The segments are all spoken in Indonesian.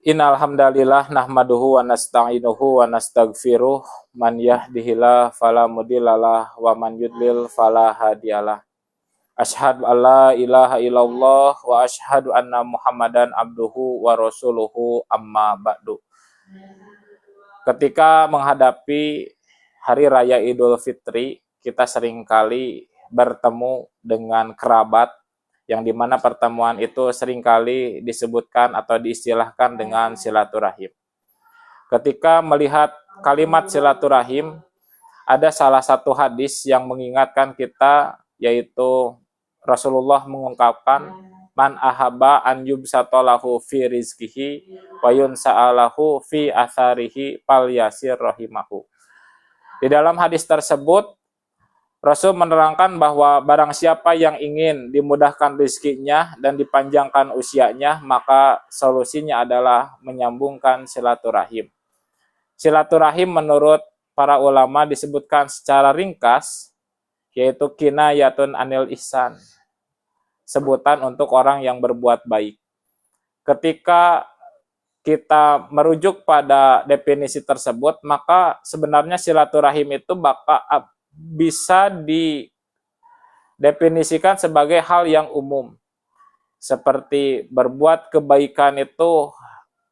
Innal hamdalillah nahmaduhu wa nasta'inuhu wa nastaghfiruh man yahdihillahu fala mudhillalah wa man yudlil fala hadiyalah. Asyhadu an la ilaha illallah wa asyhadu anna Muhammadan abduhu wa rasuluhu amma ba'du. Ketika menghadapi hari raya Idul Fitri, kita seringkali bertemu dengan kerabat, yang dimana pertemuan itu seringkali disebutkan atau diistilahkan dengan silaturahim. Ketika melihat kalimat silaturahim, ada salah satu hadis yang mengingatkan kita, yaitu Rasulullah mengungkapkan, man ahabba an yubsatalahu fi rizkihi wa yunsa'alahu fi atharihi fal yasir rahimahu. Di dalam hadis tersebut, Rasul menerangkan bahwa barang siapa yang ingin dimudahkan rezekinya dan dipanjangkan usianya, maka solusinya adalah menyambungkan silaturahim. Silaturahim menurut para ulama disebutkan secara ringkas, yaitu kinayatun anil ihsan, sebutan untuk orang yang berbuat baik. Ketika kita merujuk pada definisi tersebut, maka sebenarnya silaturahim itu bisa didefinisikan sebagai hal yang umum. Seperti berbuat kebaikan itu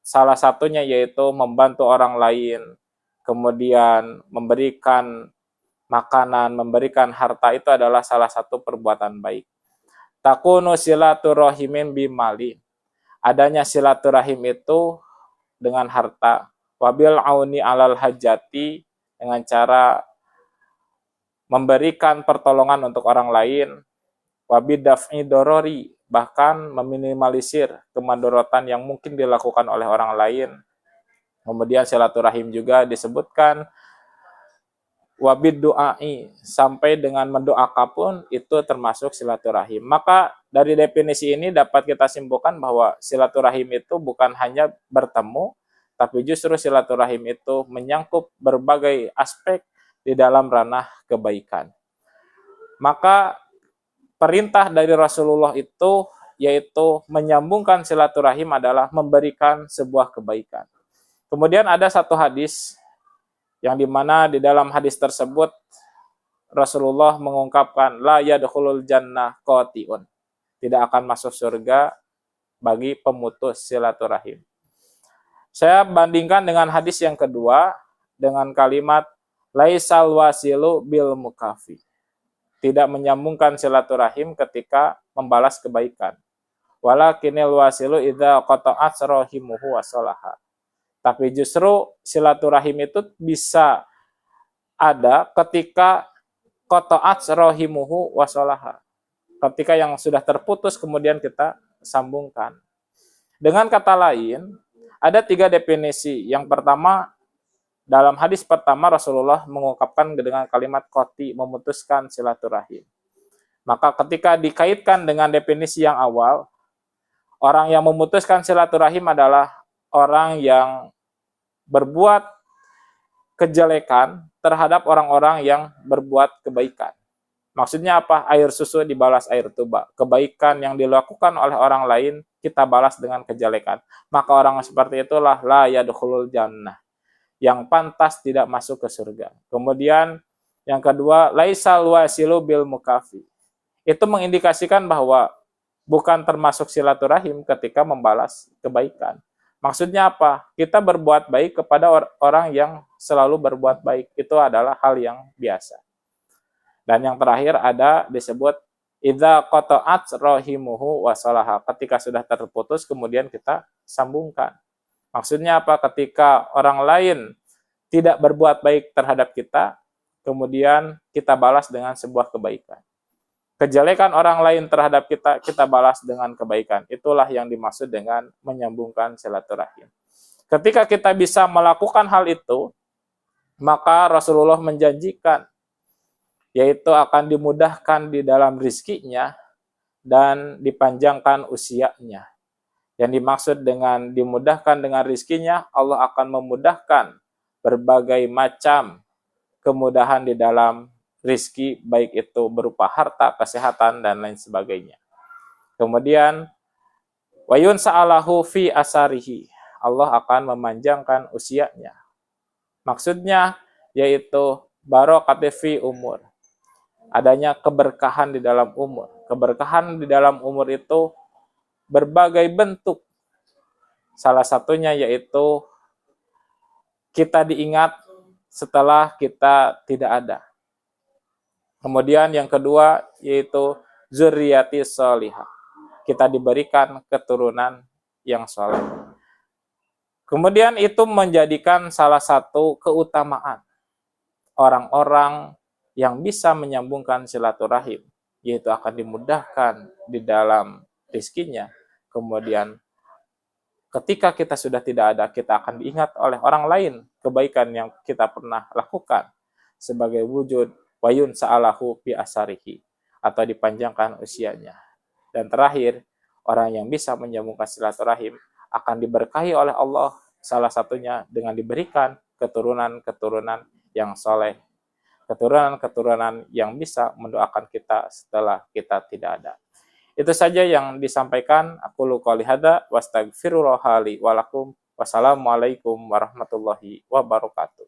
salah satunya yaitu membantu orang lain, kemudian memberikan makanan, memberikan harta, itu adalah salah satu perbuatan baik. Takunu silaturahimin bimali. Adanya silaturahim itu dengan harta. Wabil auni alal hajati, dengan cara memberikan pertolongan untuk orang lain. Wabidaf'i dorori, bahkan meminimalisir kemadorotan yang mungkin dilakukan oleh orang lain. Kemudian silaturahim juga disebutkan wabid du'ai, sampai dengan mendoakan pun itu termasuk silaturahim. Maka dari definisi ini dapat kita simpulkan bahwa silaturahim itu bukan hanya bertemu, tapi justru silaturahim itu menyangkut berbagai aspek di dalam ranah kebaikan. Maka perintah dari Rasulullah itu yaitu menyambungkan silaturahim adalah memberikan sebuah kebaikan. Kemudian ada satu hadis yang dimana di dalam hadis tersebut Rasulullah mengungkapkan la yadkhulul jannah qati'un, tidak akan masuk surga bagi pemutus silaturahim. Saya bandingkan dengan hadis yang kedua dengan kalimat laisal wasilu bil mukafi, tidak menyambungkan silaturahim ketika membalas kebaikan. Walakinil wasilu idza qata'at rahimuhu wasalaha. Tapi justru silaturahim itu bisa ada ketika qata'at rahimuhu wasalaha, ketika yang sudah terputus kemudian kita sambungkan. Dengan kata lain, ada 3 definisi. Yang pertama, dalam hadis pertama Rasulullah mengungkapkan dengan kalimat qati, memutuskan silaturahim. Maka ketika dikaitkan dengan definisi yang awal, orang yang memutuskan silaturahim adalah orang yang berbuat kejelekan terhadap orang-orang yang berbuat kebaikan. Maksudnya apa? Air susu dibalas air tuba. Kebaikan yang dilakukan oleh orang lain kita balas dengan kejelekan. Maka orang seperti itulah la yadkhulul jannah, yang pantas tidak masuk ke surga. Kemudian yang kedua, laisal wasilu bil mukafi. Itu mengindikasikan bahwa bukan termasuk silaturahim ketika membalas kebaikan. Maksudnya apa? Kita berbuat baik kepada orang yang selalu berbuat baik. Itu adalah hal yang biasa. Dan yang terakhir ada disebut idza qata'at rahimuhu wasalaha. Ketika sudah terputus kemudian kita sambungkan. Maksudnya apa? Ketika orang lain tidak berbuat baik terhadap kita, kemudian kita balas dengan sebuah kebaikan. Kejelekan orang lain terhadap kita, kita balas dengan kebaikan. Itulah yang dimaksud dengan menyambungkan silaturahim. Ketika kita bisa melakukan hal itu, maka Rasulullah menjanjikan, yaitu akan dimudahkan di dalam rizkinya dan dipanjangkan usianya. Yang dimaksud dengan dimudahkan dengan rizkinya, Allah akan memudahkan berbagai macam kemudahan di dalam rizki, baik itu berupa harta, kesehatan, dan lain sebagainya. Kemudian, wayun sa'alahu fi asarihi. Allah akan memanjangkan usianya. Maksudnya yaitu barokati fi umur. Adanya keberkahan di dalam umur. Keberkahan di dalam umur itu berbagai bentuk. Salah satunya yaitu kita diingat setelah kita tidak ada. Kemudian yang kedua yaitu zuriyati sholihah. Kita diberikan keturunan yang soleh. Kemudian itu menjadikan salah satu keutamaan orang-orang yang bisa menyambungkan silaturahim, yaitu akan dimudahkan di dalam rizkinya. Kemudian ketika kita sudah tidak ada, kita akan diingat oleh orang lain kebaikan yang kita pernah lakukan sebagai wujud wayun sa'alahu bi asarihi, atau dipanjangkan usianya. Dan terakhir, orang yang bisa menyambungkan silaturahim akan diberkahi oleh Allah, salah satunya dengan diberikan keturunan-keturunan yang soleh, keturunan-keturunan yang bisa mendoakan kita setelah kita tidak ada. Itu saja yang disampaikan. Aku qouli hadza wastaghfirullah li wa lakum. Wassalamualaikum warahmatullahi wabarakatuh.